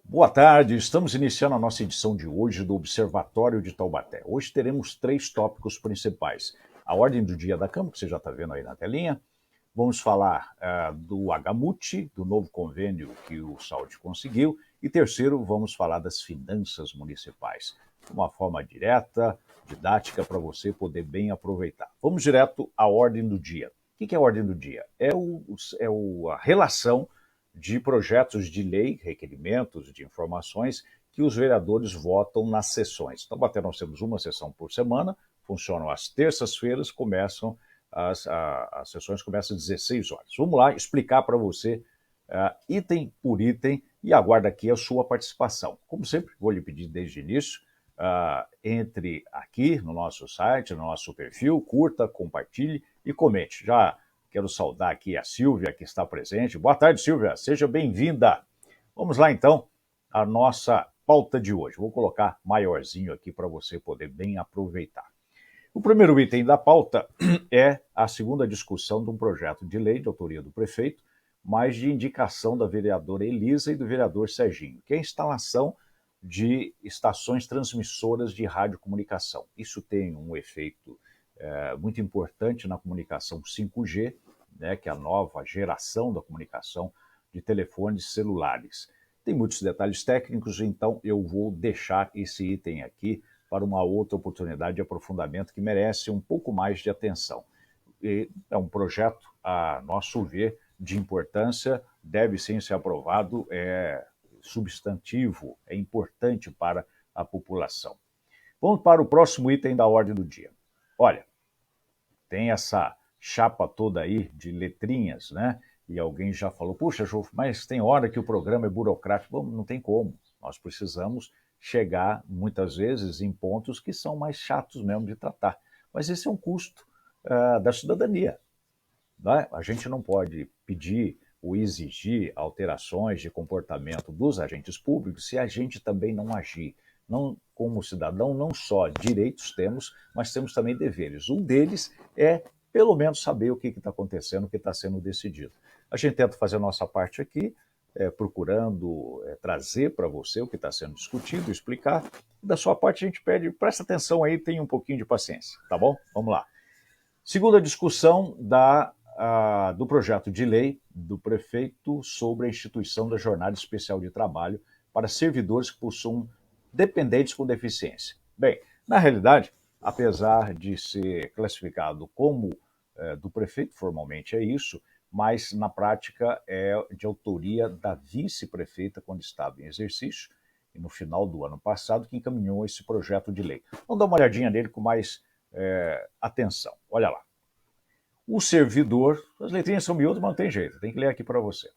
Boa tarde, estamos iniciando a nossa edição de hoje do Observatório de Taubaté. Hoje teremos três tópicos principais. A ordem do dia da Câmara, que você já está vendo aí na telinha. Vamos falar do HMUT, do novo convênio que o Saúde conseguiu. E terceiro, vamos falar das finanças municipais. Uma forma direta, didática, para você poder bem aproveitar. Vamos direto à ordem do dia. O que é a ordem do dia? A relação de projetos de lei, requerimentos de informações que os vereadores votam nas sessões. Então, até nós temos uma sessão por semana, funcionam às terças-feiras, as sessões começam às 16 horas. Vamos lá explicar para você item por item e aguardo aqui a sua participação. Como sempre, vou lhe pedir desde o início, entre aqui no nosso site, no nosso perfil, curta, compartilhe e comente. Já quero saudar aqui a Silvia, que está presente. Boa tarde, Silvia. Seja bem-vinda. Vamos lá, então, a nossa pauta de hoje. Vou colocar maiorzinho aqui para você poder bem aproveitar. O primeiro item da pauta é a segunda discussão de um projeto de lei de autoria do prefeito, mas de indicação da vereadora Elisa e do vereador Serginho, que é a instalação de estações transmissoras de radiocomunicação. Isso tem um efeito muito importante na comunicação 5G, né, que é a nova geração da comunicação de telefones celulares. Tem muitos detalhes técnicos, então eu vou deixar esse item aqui para uma outra oportunidade de aprofundamento que merece um pouco mais de atenção. E é um projeto, a nosso ver, de importância, deve sim ser aprovado, é substantivo, é importante para a população. Vamos para o próximo item da ordem do dia. Olha, tem essa chapa toda aí de letrinhas, né? E alguém já falou, puxa, Jô, mas tem hora que o programa é burocrático. Bom, não tem como. Nós precisamos chegar, muitas vezes, em pontos que são mais chatos mesmo de tratar. Mas esse é um custo da cidadania. Né? A gente não pode pedir ou exigir alterações de comportamento dos agentes públicos se a gente também não agir. Não, como cidadão, não só direitos temos, mas temos também deveres. Um deles é, pelo menos, saber o que está acontecendo, o que está sendo decidido. A gente tenta fazer a nossa parte aqui, procurando trazer para você o que está sendo discutido, explicar. Da sua parte, a gente pede, presta atenção aí, tenha um pouquinho de paciência, tá bom? Vamos lá. Segunda discussão do projeto de lei do prefeito sobre a instituição da jornada especial de trabalho para servidores que possuam dependentes com deficiência. Bem, na realidade, apesar de ser classificado como do prefeito, formalmente é isso, mas na prática é de autoria da vice-prefeita quando estava em exercício, e no final do ano passado, que encaminhou esse projeto de lei. Vamos dar uma olhadinha nele com mais atenção. Olha lá. O servidor, as letrinhas são miúdas, mas não tem jeito, tem que ler aqui para você.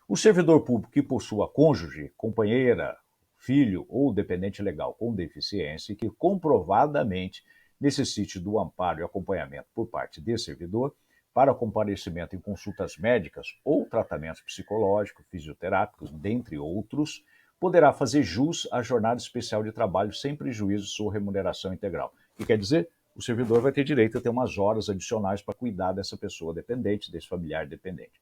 O servidor público que possua cônjuge, companheira, filho ou dependente legal com deficiência e que comprovadamente necessite do amparo e acompanhamento por parte desse servidor para comparecimento em consultas médicas ou tratamentos psicológicos, fisioterápicos, dentre outros, poderá fazer jus à jornada especial de trabalho sem prejuízo de sua remuneração integral. O que quer dizer? O servidor vai ter direito a ter umas horas adicionais para cuidar dessa pessoa dependente, desse familiar dependente.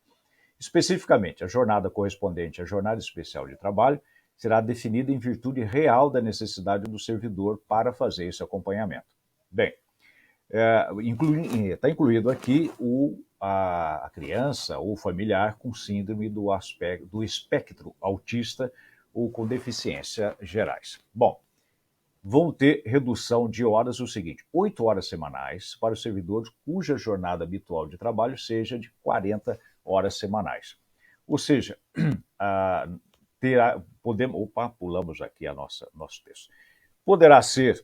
Especificamente, a jornada correspondente à jornada especial de trabalho será definida em virtude real da necessidade do servidor para fazer esse acompanhamento. Bem, está incluído aqui a criança ou familiar com síndrome do espectro autista ou com deficiências gerais. Bom, vão ter redução de horas o seguinte, 8 horas semanais para os servidores cuja jornada habitual de trabalho seja de 40 horas semanais. Ou seja, pulamos aqui nosso texto. Poderá ser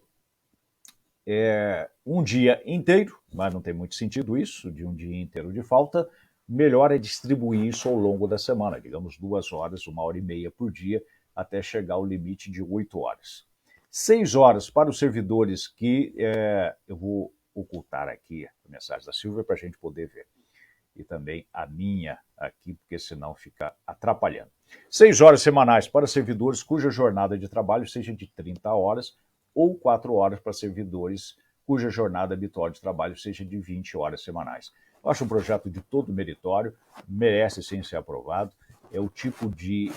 um dia inteiro, mas não tem muito sentido isso, de um dia inteiro de falta. Melhor é distribuir isso ao longo da semana, digamos 2 horas, 1h30 por dia, até chegar ao limite de 8 horas. 6 horas para os servidores que eu vou ocultar aqui a mensagem da Silvia para a gente poder ver. E também a minha aqui, porque senão fica atrapalhando. 6 horas semanais para servidores cuja jornada de trabalho seja de 30 horas ou 4 horas para servidores cuja jornada habitual de trabalho seja de 20 horas semanais. Eu acho um projeto de todo meritório, merece sim ser aprovado. É o tipo de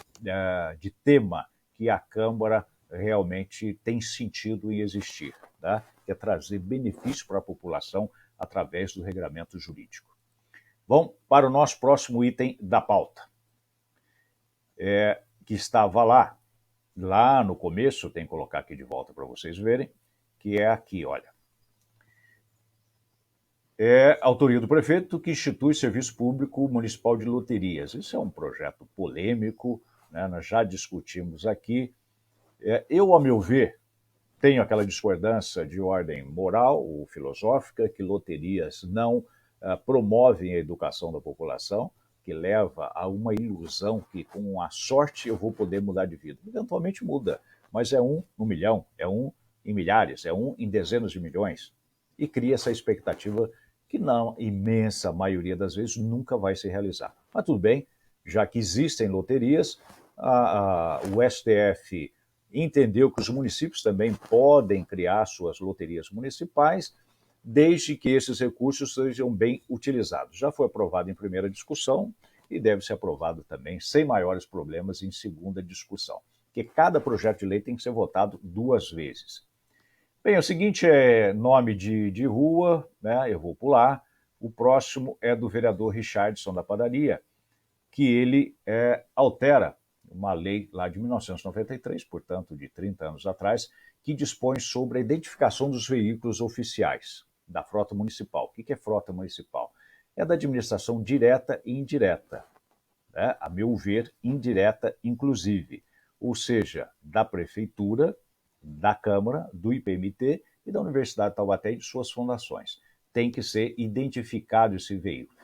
tema que a Câmara realmente tem sentido em existir, tá? Que é trazer benefício para a população através do regramento jurídico. Vamos para o nosso próximo item da pauta, que estava lá no começo, tem que colocar aqui de volta para vocês verem, que é aqui, olha. É a autoria do prefeito que institui Serviço Público Municipal de Loterias. Isso é um projeto polêmico, né? Nós já discutimos aqui. Eu, a meu ver, tenho aquela discordância de ordem moral ou filosófica, que loterias não promovem a educação da população, que leva a uma ilusão que com a sorte eu vou poder mudar de vida. Eventualmente muda, mas é um no milhão, é um em milhares, é um em dezenas de milhões. E cria essa expectativa que, na imensa maioria das vezes, nunca vai se realizar. Mas tudo bem, já que existem loterias, o STF entendeu que os municípios também podem criar suas loterias municipais, desde que esses recursos sejam bem utilizados. Já foi aprovado em primeira discussão e deve ser aprovado também, sem maiores problemas, em segunda discussão, porque cada projeto de lei tem que ser votado 2 vezes. Bem, o seguinte é nome de rua, né? Eu vou pular. O próximo é do vereador Richardson da Padaria, que ele altera uma lei lá de 1993, portanto de 30 anos atrás, que dispõe sobre a identificação dos veículos oficiais da frota municipal. O que é frota municipal? É da administração direta e indireta, né? A meu ver, indireta inclusive, ou seja, da prefeitura, da Câmara, do IPMT e da Universidade de Taubaté e de suas fundações. Tem que ser identificado esse veículo.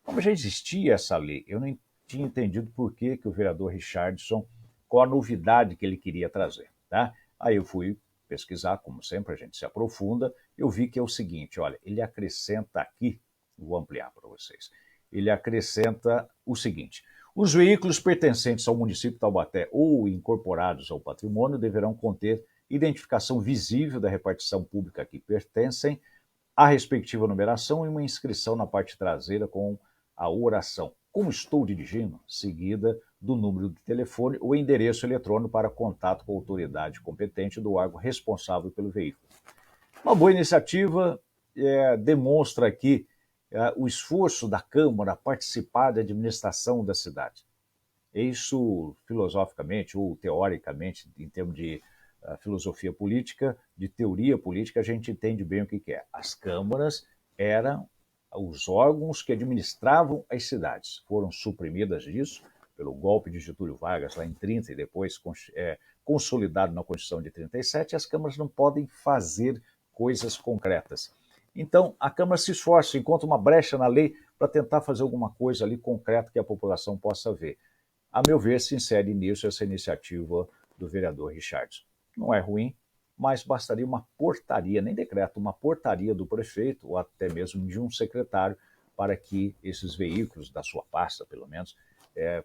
Como já existia essa lei, eu não tinha entendido por que o vereador Richardson, qual a novidade que ele queria trazer, tá? Aí eu fui pesquisar, como sempre a gente se aprofunda, eu vi que é o seguinte, olha, ele acrescenta aqui, vou ampliar para vocês, ele acrescenta o seguinte: os veículos pertencentes ao município de Taubaté ou incorporados ao patrimônio deverão conter identificação visível da repartição pública a que pertencem, a respectiva numeração e uma inscrição na parte traseira com a oração "Como estou dirigindo", seguida do número de telefone ou endereço eletrônico para contato com a autoridade competente do órgão responsável pelo veículo. Uma boa iniciativa, demonstra aqui o esforço da Câmara a participar da administração da cidade. Isso, filosoficamente ou teoricamente, em termos de filosofia política, de teoria política, a gente entende bem o que é. As câmaras eram os órgãos que administravam as cidades. Foram suprimidas disso pelo golpe de Getúlio Vargas lá em 30 e depois consolidado na Constituição de 37, as câmaras não podem fazer coisas concretas. Então, a Câmara se esforça, encontra uma brecha na lei para tentar fazer alguma coisa ali concreta que a população possa ver. A meu ver, se insere nisso essa iniciativa do vereador Richardson. Não é ruim, mas bastaria uma portaria, nem decreto, uma portaria do prefeito ou até mesmo de um secretário para que esses veículos, da sua pasta pelo menos,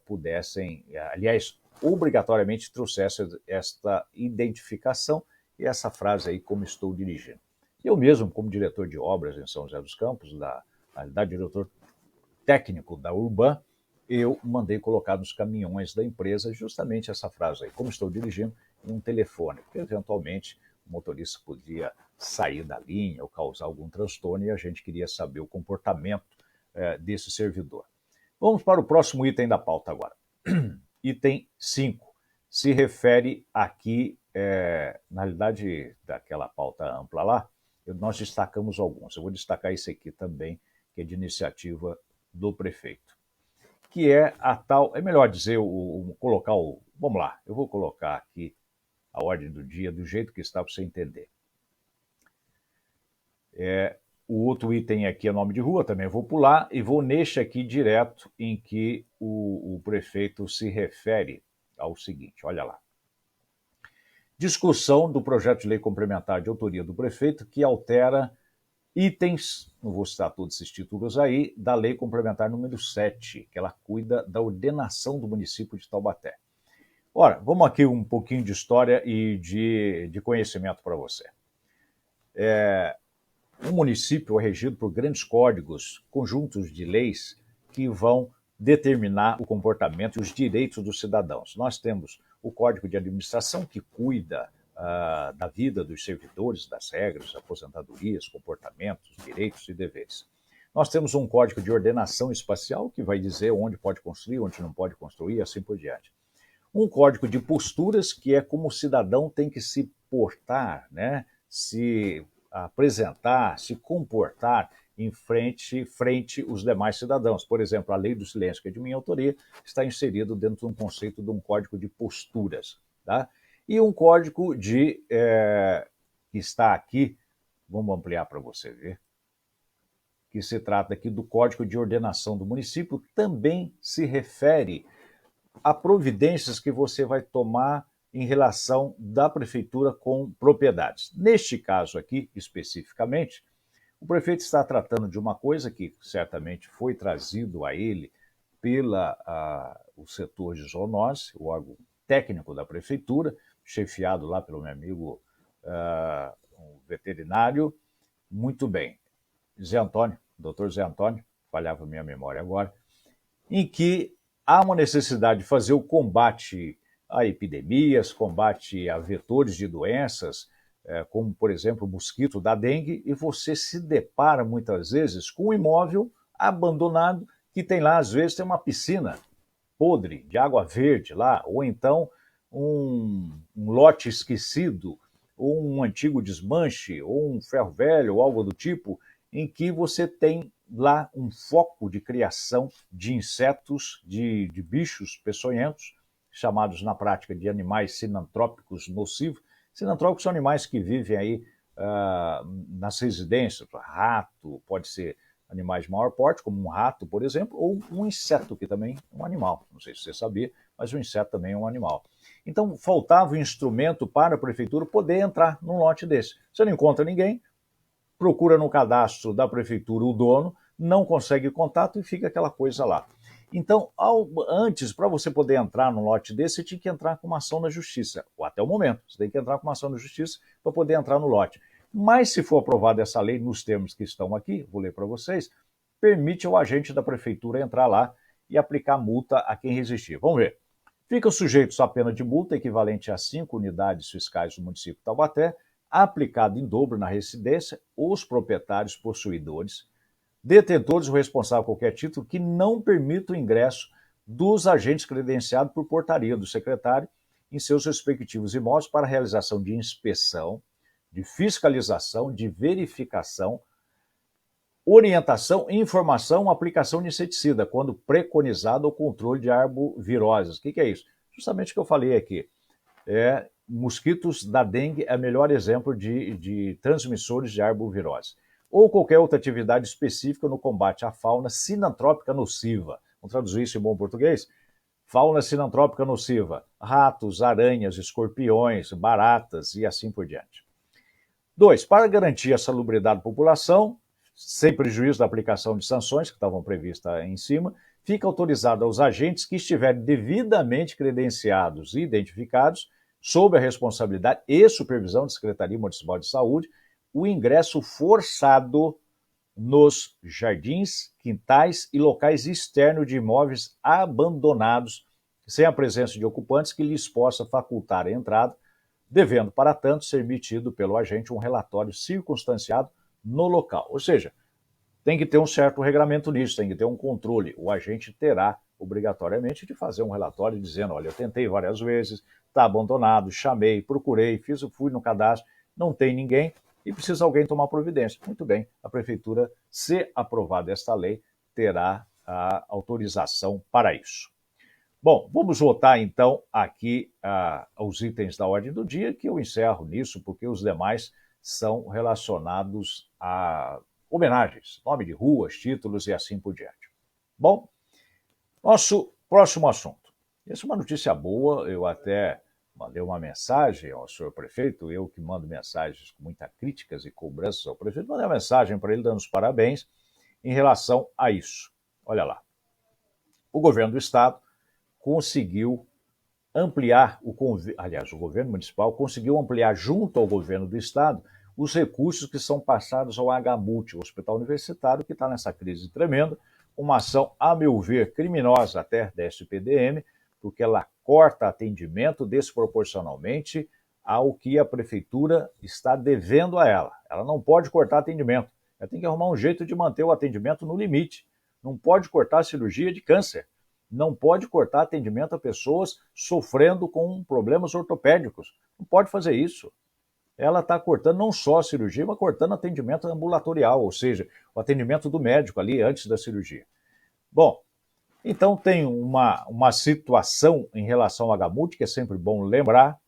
pudessem, aliás, obrigatoriamente trouxessem esta identificação e essa frase aí, "como estou dirigindo". Eu mesmo, como diretor de obras em São José dos Campos, diretor técnico da Urban, eu mandei colocar nos caminhões da empresa justamente essa frase aí, "como estou dirigindo", em um telefone, porque eventualmente o motorista podia sair da linha ou causar algum transtorno e a gente queria saber o comportamento desse servidor. Vamos para o próximo item da pauta agora. Item 5. Se refere aqui, na realidade, daquela pauta ampla lá, nós destacamos alguns. Eu vou destacar esse aqui também, que é de iniciativa do prefeito, que é a tal, é melhor dizer, vamos lá, eu vou colocar aqui a ordem do dia do jeito que está para você entender. O outro item aqui é nome de rua, também vou pular, e vou neste aqui direto em que o prefeito se refere ao seguinte, olha lá. Discussão do projeto de lei complementar de autoria do prefeito que altera itens, não vou citar todos esses títulos aí, da lei complementar número 7, que ela cuida da ordenação do município de Taubaté. Ora, vamos aqui um pouquinho de história e de conhecimento para você. Um município é regido por grandes códigos, conjuntos de leis que vão determinar o comportamento e os direitos dos cidadãos. Nós temos o Código de Administração, que cuida da vida dos servidores, das regras, aposentadorias, comportamentos, direitos e deveres. Nós temos um Código de Ordenação Espacial, que vai dizer onde pode construir, onde não pode construir, e assim por diante. Um Código de Posturas, que é como o cidadão tem que se portar, né? Se apresentar, se comportar em frente os demais cidadãos. Por exemplo, a Lei do Silêncio, que é de minha autoria, está inserido dentro de um conceito de um Código de Posturas. Tá? E um código que está aqui, vamos ampliar para você ver, que se trata aqui do Código de Ordenação do Município, também se refere a providências que você vai tomar em relação da prefeitura com propriedades. Neste caso aqui, especificamente, o prefeito está tratando de uma coisa que certamente foi trazido a ele o setor de zoonose, o órgão técnico da prefeitura, chefiado lá pelo meu amigo um veterinário. Muito bem, Zé Antônio, doutor Zé Antônio, falhava a minha memória agora, em que há uma necessidade de fazer o combate a epidemias, combate a vetores de doenças, como, por exemplo, o mosquito da dengue, e você se depara muitas vezes com um imóvel abandonado que tem lá, às vezes, tem uma piscina podre, de água verde lá, ou então um lote esquecido, ou um antigo desmanche, ou um ferro velho, ou algo do tipo, em que você tem lá um foco de criação de insetos, de bichos peçonhentos, chamados na prática de animais sinantrópicos nocivos. Sinantrópicos são animais que vivem aí nas residências, rato, pode ser animais de maior porte, como um rato, por exemplo, ou um inseto, que também é um animal. Não sei se você sabia, mas o inseto também é um animal. Então, faltava um instrumento para a prefeitura poder entrar num lote desse. Você não encontra ninguém, procura no cadastro da prefeitura o dono, não consegue contato e fica aquela coisa lá. Então, antes, para você poder entrar num lote desse, você tinha que entrar com uma ação na justiça, ou até o momento, você tem que entrar com uma ação na justiça para poder entrar no lote. Mas se for aprovada essa lei nos termos que estão aqui, vou ler para vocês, permite ao agente da prefeitura entrar lá e aplicar multa a quem resistir. Vamos ver. Ficam sujeitos à pena de multa equivalente a 5 unidades fiscais do município de Taubaté, aplicado em dobro na residência, os proprietários possuidores, detentores ou responsável por qualquer título que não permita o ingresso dos agentes credenciados por portaria do secretário em seus respectivos imóveis para realização de inspeção, de fiscalização, de verificação, orientação, informação, aplicação de inseticida, quando preconizado o controle de arboviroses. O que é isso? Justamente o que eu falei aqui. Mosquitos da dengue é o melhor exemplo de transmissores de arbovirose. Ou qualquer outra atividade específica no combate à fauna sinantrópica nociva. Vamos traduzir isso em bom português? Fauna sinantrópica nociva. Ratos, aranhas, escorpiões, baratas e assim por diante. 2. Para garantir a salubridade da população, sem prejuízo da aplicação de sanções que estavam previstas em cima, fica autorizado aos agentes que estiverem devidamente credenciados e identificados, sob a responsabilidade e supervisão da Secretaria Municipal de Saúde, o ingresso forçado nos jardins, quintais e locais externos de imóveis abandonados, sem a presença de ocupantes que lhes possa facultar a entrada, devendo, para tanto, ser emitido pelo agente um relatório circunstanciado no local. Ou seja, tem que ter um certo regramento nisso, tem que ter um controle. O agente terá, obrigatoriamente, de fazer um relatório dizendo, olha, eu tentei várias vezes, está abandonado, chamei, procurei, fui no cadastro, não tem ninguém e precisa alguém tomar providência. Muito bem, a prefeitura, se aprovada esta lei, terá a autorização para isso. Bom, vamos voltar então aqui aos itens da ordem do dia, que eu encerro nisso, porque os demais são relacionados a homenagens, nome de ruas, títulos e assim por diante. Bom, nosso próximo assunto. Essa é uma notícia boa, eu até mandei uma mensagem ao senhor prefeito, eu que mando mensagens com muitas críticas e cobranças ao prefeito, mandei uma mensagem para ele dando os parabéns em relação a isso. Olha lá. O governo do estado conseguiu ampliar o governo municipal conseguiu ampliar junto ao governo do estado os recursos que são passados ao HMUT, o Hospital Universitário, que está nessa crise tremenda, uma ação, a meu ver, criminosa até da SPDM, porque ela corta atendimento desproporcionalmente ao que a prefeitura está devendo a ela. Ela não pode cortar atendimento, ela tem que arrumar um jeito de manter o atendimento no limite. Não pode cortar a cirurgia de câncer, não pode cortar atendimento a pessoas sofrendo com problemas ortopédicos. Não pode fazer isso. Ela está cortando não só a cirurgia, mas cortando atendimento ambulatorial, ou seja, o atendimento do médico ali antes da cirurgia. Bom, então tem uma situação em relação ao HMUT, que é sempre bom lembrar,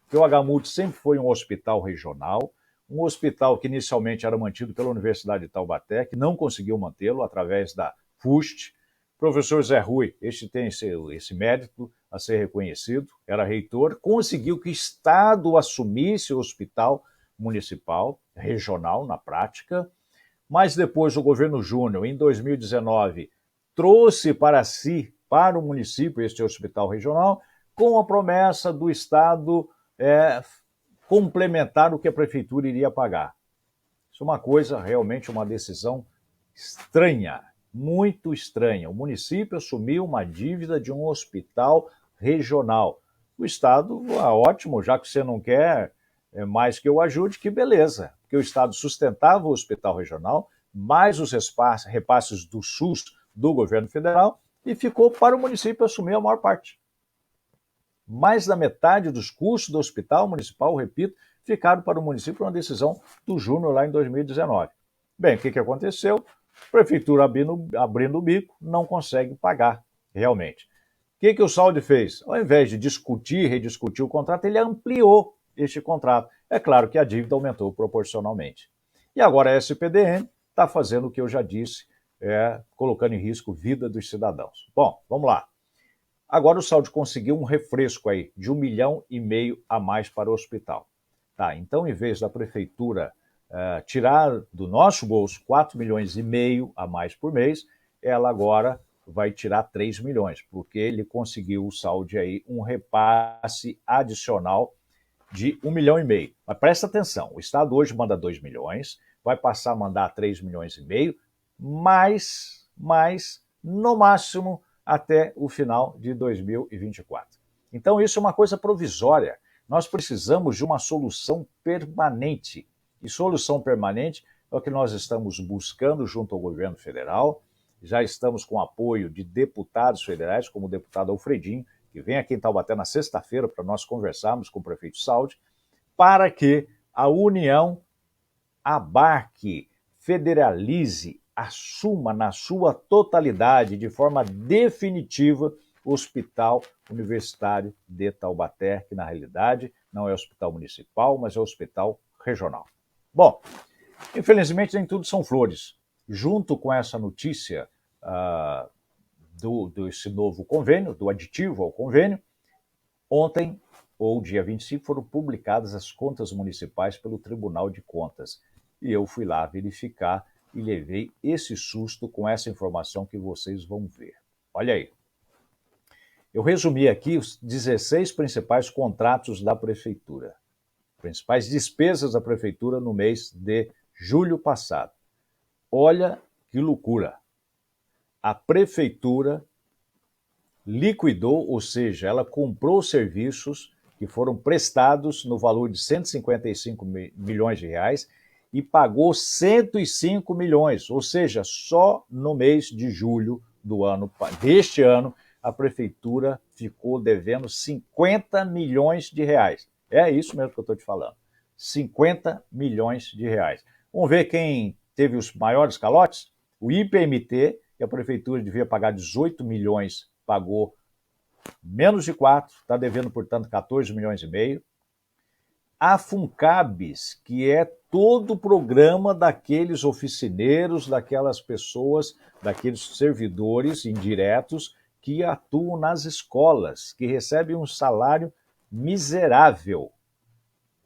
que o HMUT sempre foi um hospital regional, um hospital que inicialmente era mantido pela Universidade de Taubaté, que não conseguiu mantê-lo através da FUST. O professor Zé Rui, este tem esse mérito a ser reconhecido, era reitor, conseguiu que o Estado assumisse o hospital municipal, regional na prática, mas depois o governo Júnior, em 2019, trouxe para si, para o município, este hospital regional, com a promessa do Estado complementar o que a prefeitura iria pagar. Isso é uma coisa, realmente uma decisão estranha, muito estranha. O município assumiu uma dívida de um hospital regional. O Estado, ótimo, já que você não quer mais que eu ajude, que beleza. Porque o Estado sustentava o hospital regional, mais os repasses do SUS do governo federal, e ficou para o município assumir a maior parte. Mais da metade dos custos do hospital municipal, repito, ficaram para o município uma decisão do Júnior lá em 2019. Bem, o que aconteceu? A prefeitura abrindo o bico, não consegue pagar, realmente. O que o Saldi fez? Ao invés de discutir, rediscutir o contrato, ele ampliou este contrato. É claro que a dívida aumentou proporcionalmente. E agora a SPDM está fazendo o que eu já disse, colocando em risco a vida dos cidadãos. Bom, vamos lá. Agora o Saldi conseguiu um refresco aí de 1,5 milhão a mais para o hospital. Tá, então, em vez da prefeitura tirar do nosso bolso 4,5 milhões a mais por mês, ela agora vai tirar 3 milhões, porque ele conseguiu, o Saldi aí, um repasse adicional de 1,5 milhão. Mas presta atenção, o Estado hoje manda 2 milhões, vai passar a mandar 3,5 milhões, mais, no máximo, até o final de 2024. Então, isso é uma coisa provisória. Nós precisamos de uma solução permanente. E solução permanente é o que nós estamos buscando junto ao governo federal. Já estamos com apoio de deputados federais, como o deputado Alfredinho, que vem aqui em Taubaté na sexta-feira para nós conversarmos com o prefeito Saldi, para que a União abarque, federalize, assuma na sua totalidade, de forma definitiva, o Hospital Universitário de Taubaté, que na realidade não é hospital municipal, mas é hospital regional. Bom, infelizmente nem tudo são flores. Junto com essa notícia desse novo convênio, do aditivo ao convênio, ontem, ou dia 25, foram publicadas as contas municipais pelo Tribunal de Contas. E eu fui lá verificar e levei esse susto com essa informação que vocês vão ver. Olha aí. Eu resumi aqui os 16 principais contratos da prefeitura, principais despesas da prefeitura no mês de julho passado. Olha que loucura. A prefeitura liquidou, ou seja, ela comprou serviços que foram prestados no valor de 155 milhões de reais e pagou 105 milhões, ou seja, só no mês de julho deste ano, a prefeitura ficou devendo 50 milhões de reais. É isso mesmo que eu estou te falando, 50 milhões de reais. Vamos ver quem teve os maiores calotes? O IPMT, que a prefeitura devia pagar 18 milhões, pagou menos de 4, está devendo, portanto, 14 milhões e meio. A Funcabs, que é todo o programa daqueles oficineiros, daquelas pessoas, daqueles servidores indiretos que atuam nas escolas, que recebem um salário miserável.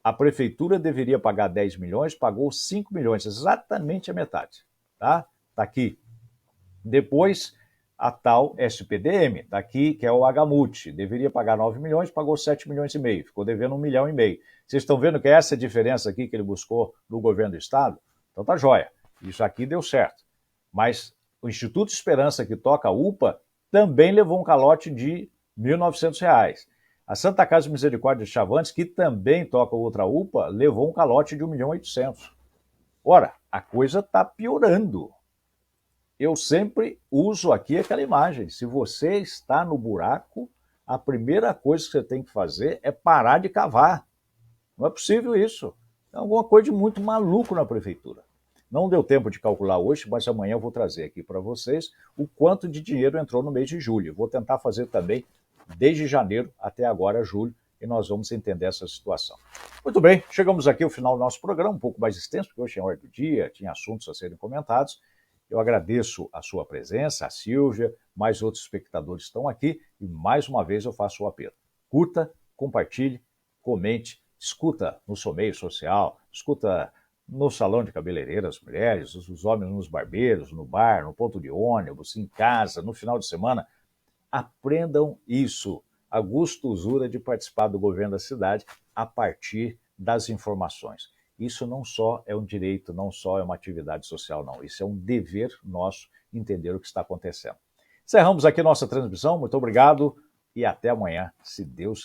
A prefeitura deveria pagar 10 milhões, pagou 5 milhões, exatamente a metade. Tá aqui. Depois, a tal SPDM, está aqui, que é o HMUT, deveria pagar 9 milhões, pagou 7 milhões e meio, ficou devendo 1,5 milhão. Vocês estão vendo que essa é a diferença aqui que ele buscou no governo do Estado? Então tá jóia, isso aqui deu certo. Mas O Instituto Esperança, que toca a UPA, também levou um calote de R$ 1.900. A Santa Casa de Misericórdia de Chavantes, que também toca outra UPA, levou um calote de R$ 1.800.000. Ora, a coisa está piorando. Eu sempre uso aqui aquela imagem. Se você está no buraco, a primeira coisa que você tem que fazer é parar de cavar. Não é possível isso. É alguma coisa de muito maluco na prefeitura. Não deu tempo de calcular hoje, mas amanhã eu vou trazer aqui para vocês o quanto de dinheiro entrou no mês de julho. Vou tentar fazer também desde janeiro até agora, julho, e nós vamos entender essa situação. Muito bem, chegamos aqui ao final do nosso programa, um pouco mais extenso, porque hoje é hora do dia, tinha assuntos a serem comentados. Eu agradeço a sua presença, a Silvia, mais outros espectadores estão aqui, e mais uma vez eu faço o apelo. Curta, compartilhe, comente, escuta no seu meio social, escuta no salão de cabeleireiro as mulheres, os homens nos barbeiros, no bar, no ponto de ônibus, em casa, no final de semana. Aprendam isso, a gostosura de participar do governo da cidade a partir das informações. Isso não só é um direito, não só é uma atividade social, não. Isso é um dever nosso entender o que está acontecendo. Encerramos aqui nossa transmissão. Muito obrigado e até amanhã, se Deus